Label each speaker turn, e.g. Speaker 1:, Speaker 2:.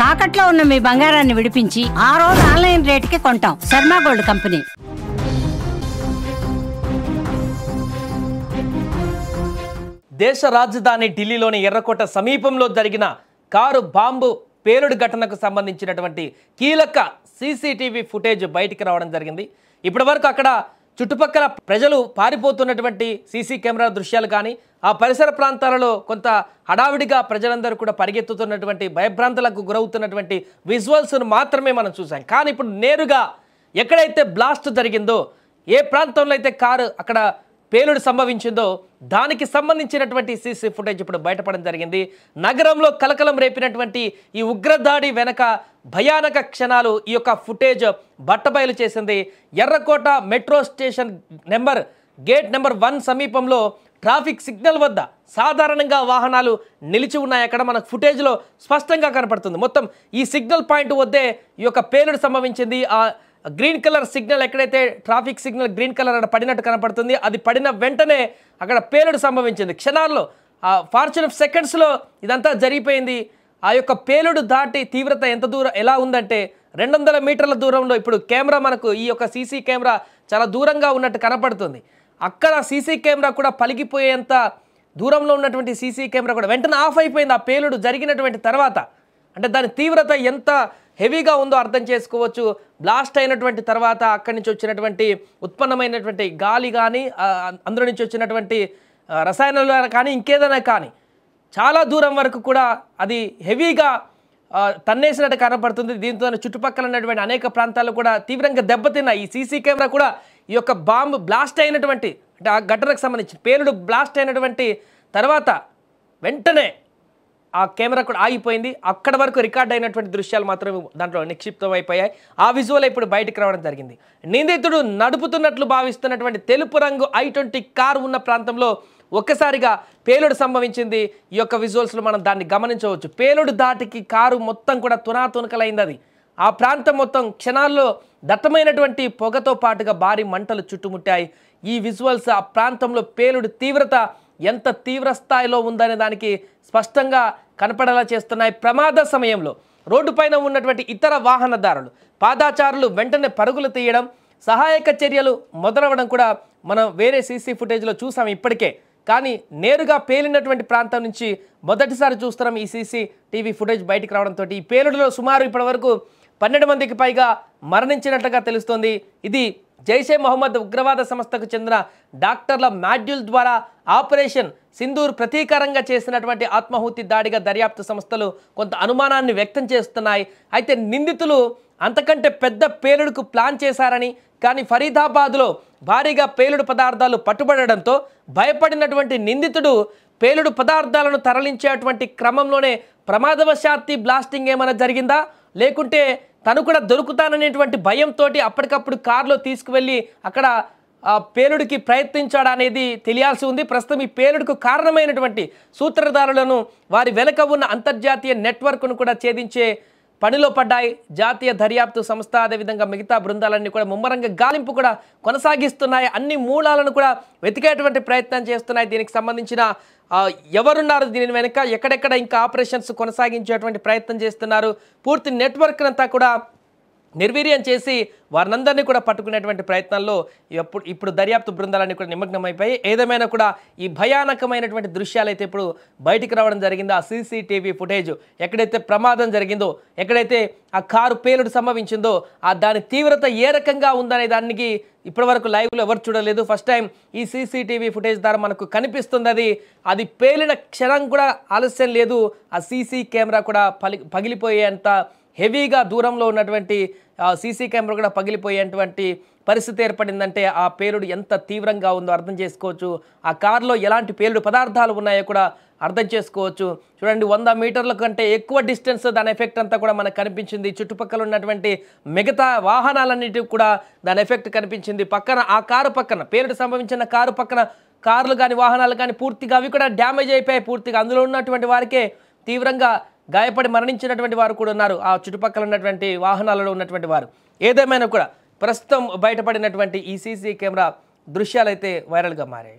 Speaker 1: తాకట్లో ఉన్న మీ బంగారాన్ని విడిపించి ఆ రోజు ఆన్లైన్ రేటుకి కొంటాం. Sharma gold company.
Speaker 2: దేశ రాజధాని ఢిల్లీలోని ఎర్రకోట సమీపంలో జరిగిన కారు బాంబు పేలుడు ఘటనకు సంబంధించినటువంటి కీలక సీసీటీవీ ఫుటేజ్ బయటికి రావడం జరిగింది. ఇప్పటివరకు అక్కడ చుట్టుపక్కల ప్రజలు పారిపోతున్నటువంటి సీసీ కెమెరా దృశ్యాలు కానీ ఆ పరిసర ప్రాంతాలలో కొంత హడావిడిగా ప్రజలందరూ కూడా పరిగెత్తుతున్నటువంటి భయభ్రాంతులకు గురవుతున్నటువంటి విజువల్స్ను మాత్రమే మనం చూసాం. కానీ ఇప్పుడు నేరుగా ఎక్కడైతే బ్లాస్ట్ జరిగిందో, ఏ ప్రాంతంలో అయితే కారు అక్కడ పేలుడు సంభవించిందో దానికి సంబంధించినటువంటి సీసీ ఫుటేజ్ ఇప్పుడు బయటపడడం జరిగింది. నగరంలో కలకలం రేపినటువంటి ఈ ఉగ్రదాడి వెనక భయానక క్షణాలు ఈ యొక్క ఫుటేజ్ బట్టబయలు చేసింది. ఎర్రకోట మెట్రో స్టేషన్ గేట్ నెంబర్ 1 సమీపంలో ట్రాఫిక్ సిగ్నల్ వద్ద సాధారణంగా వాహనాలు నిలిచి ఉన్నాయి. అక్కడ మనకు ఫుటేజ్లో స్పష్టంగా కనపడుతుంది. మొత్తం ఈ సిగ్నల్ పాయింట్ వద్దే ఈ యొక్క పేలుడు సంభవించింది. ఆ గ్రీన్ కలర్ సిగ్నల్ ఎక్కడైతే ట్రాఫిక్ సిగ్నల్ గ్రీన్ కలర్ అక్కడ పడినట్టు కనపడుతుంది, అది పడిన వెంటనే అక్కడ పేలుడు సంభవించింది. క్షణాల్లో ఫ్రాక్షన్ ఆఫ్ సెకండ్స్లో ఇదంతా జరిగిపోయింది. ఆ యొక్క పేలుడు దాటి తీవ్రత ఎలా ఉందంటే 200 మీటర్ల దూరంలో ఇప్పుడు కెమెరా మనకు ఈ యొక్క సీసీ కెమెరా చాలా దూరంగా ఉన్నట్టు కనపడుతుంది. అక్కడ సీసీ కెమెరా కూడా పలిగిపోయేంత దూరంలో ఉన్నటువంటి సీసీ కెమెరా కూడా వెంటనే ఆఫ్ అయిపోయింది ఆ పేలుడు జరిగినటువంటి తర్వాత. అంటే దాని తీవ్రత ఎంత హెవీగా ఉందో అర్థం చేసుకోవచ్చు. బ్లాస్ట్ అయినటువంటి తర్వాత అక్కడి నుంచి వచ్చినటువంటి ఉత్పన్నమైనటువంటి గాలి కానీ అందులో నుంచి వచ్చినటువంటి రసాయనాలు కానీ ఇంకేదైనా కానీ చాలా దూరం వరకు కూడా అది హెవీగా తన్నేసినట్టు కనపడుతుంది. దీంతో చుట్టుపక్కల ఉన్నటువంటి అనేక ప్రాంతాలు కూడా తీవ్రంగా దెబ్బతిన్నాయి. ఈ సీసీ కెమెరా కూడా ఈ యొక్క బాంబు బ్లాస్ట్ అయినటువంటి అంటే ఆ ఘటనకు సంబంధించి పేలుడు బ్లాస్ట్ అయినటువంటి తర్వాత వెంటనే ఆ కెమెరా కూడా ఆగిపోయింది. అక్కడ వరకు రికార్డ్ అయినటువంటి దృశ్యాలు మాత్రమే దాంట్లో నిక్షిప్తం అయిపోయాయి. ఆ విజువల్ ఇప్పుడు బయటకు రావడం జరిగింది. నిందితుడు నడుపుతున్నట్లు భావిస్తున్నటువంటి తెలుపు రంగు i20 కారు ఉన్న ప్రాంతంలో ఒక్కసారిగా పేలుడు సంభవించింది. ఈ యొక్క విజువల్స్లో మనం దాన్ని గమనించవచ్చు. పేలుడు దాటికి కారు మొత్తం కూడా తునాతునకలైంది. అది ఆ ప్రాంతం మొత్తం క్షణాల్లో దట్టమైనటువంటి పొగతో పాటుగా భారీ మంటలు చుట్టుముట్టాయి. ఈ విజువల్స్ ఆ ప్రాంతంలో పేలుడు తీవ్రత ఎంత తీవ్ర స్థాయిలో ఉందనే దానికి స్పష్టంగా కనపడేలా చేస్తున్నాయి. ప్రమాద సమయంలో రోడ్డుపైన ఉన్నటువంటి ఇతర వాహనదారులు పాదాచారులు వెంటనే పరుగులు తీయడం, సహాయక చర్యలు మొదలవడం కూడా మనం వేరే సీసీ ఫుటేజ్లో చూసాం ఇప్పటికే. కానీ నేరుగా పేలినటువంటి ప్రాంతం నుంచి మొదటిసారి చూస్తున్నాం ఈ సీసీటీవీ ఫుటేజ్ బయటికి రావడంతో. ఈ పేలుడులో సుమారు ఇప్పటివరకు 12 మందికి పైగా మరణించినట్లుగా తెలుస్తోంది. ఇది జైషే మొహమ్మద్ ఉగ్రవాద సంస్థకు చెందిన డాక్టర్ల మాడ్యూల్ ద్వారా ఆపరేషన్ సింధూర్ ప్రతీకారంగా చేసినటువంటి ఆత్మాహుతి దాడిగా దర్యాప్తు సంస్థలు కొంత అనుమానాన్ని వ్యక్తం చేస్తున్నాయి. అయితే నిందితులు అంతకంటే పెద్ద పేలుడుకు ప్లాన్ చేశారని, కానీ ఫరీదాబాద్లో భారీగా పేలుడు పదార్థాలు పట్టుబడడంతో భయపడినటువంటి నిందితుడు పేలుడు పదార్థాలను తరలించేటువంటి క్రమంలోనే ప్రమాదవశాత్తు బ్లాస్టింగ్ ఏమైనా జరిగిందా, లేకుంటే తను కూడా దొరుకుతాననేటువంటి భయంతో అప్పటికప్పుడు కారులో తీసుకువెళ్ళి అక్కడ పేలుడికి ప్రయత్నించాడు అనేది తెలియాల్సి ఉంది. ప్రస్తుతం ఈ పేలుడుకు కారణమైనటువంటి సూత్రధారులను వారి వెనుక ఉన్న అంతర్జాతీయ నెట్వర్క్ను కూడా ఛేదించే పనిలో పడ్డాయి జాతీయ దర్యాప్తు సంస్థ. అదేవిధంగా మిగతా బృందాలన్నీ కూడా ముమ్మరంగా గాలింపు కూడా కొనసాగిస్తున్నాయి. అన్ని మూలాలను కూడా వెతికేటువంటి ప్రయత్నం చేస్తున్నాయి. దీనికి సంబంధించిన ఎవరున్నారు దీని వెనుక, ఎక్కడెక్కడ ఇంకా ఆపరేషన్స్ కొనసాగించేటువంటి ప్రయత్నం చేస్తున్నారు, పూర్తి నెట్వర్క్ అంతా కూడా నిర్వీర్యం చేసి వారినందరినీ కూడా పట్టుకునేటువంటి ప్రయత్నాల్లో ఇప్పుడు దర్యాప్తు బృందాలన్నీ కూడా నిమగ్నమైపోయి ఏదేమైనా కూడా ఈ భయానకమైనటువంటి దృశ్యాలు అయితే ఇప్పుడు బయటికి రావడం జరిగింది. ఆ సీసీటీవీ ఫుటేజ్ ఎక్కడైతే ప్రమాదం జరిగిందో, ఎక్కడైతే ఆ కారు పేలుడు సంభవించిందో దాని తీవ్రత ఏ రకంగా ఉందనే దానికి ఇప్పటివరకు లైవ్లో ఎవరు చూడలేదు. ఫస్ట్ టైం ఈ సీసీటీవీ ఫుటేజ్ ద్వారా మనకు కనిపిస్తుంది. అది పేలిన క్షణం కూడా ఆలస్యం లేదు. ఆ సీసీ కెమెరా కూడా పగిలిపోయేంత హెవీగా దూరంలో ఉన్నటువంటి సీసీ కెమెరా కూడా పగిలిపోయేటువంటి పరిస్థితి ఏర్పడిందంటే ఆ పేలుడు ఎంత తీవ్రంగా ఉందో అర్థం చేసుకోవచ్చు. ఆ కారులో ఎలాంటి పేలుడు పదార్థాలు ఉన్నాయో కూడా అర్థం చేసుకోవచ్చు. చూడండి, 100 మీటర్ల కంటే ఎక్కువ డిస్టెన్స్ దాని ఎఫెక్ట్ అంతా కూడా మనకు కనిపించింది. చుట్టుపక్కల ఉన్నటువంటి మిగతా వాహనాలన్నిటికి కూడా దాని ఎఫెక్ట్ కనిపించింది. పక్కన ఆ కారు పక్కన పేలుడు సంభవించిన కారు పక్కన కార్లు కానీ వాహనాలు కానీ పూర్తిగా అవి కూడా డ్యామేజ్ అయిపోయాయి. పూర్తిగా అందులో ఉన్నటువంటి వారికే తీవ్రంగా గాయపడి మరణించినటువంటి వారు కూడా ఉన్నారు, ఆ చుట్టుపక్కల ఉన్నటువంటి వాహనాలలో ఉన్నటువంటి వారు. ఏదేమైనా కూడా ప్రస్తుతం బయటపడినటువంటి ఈ సీసీ కెమెరా దృశ్యాలు అయితే వైరల్గా మారాయి.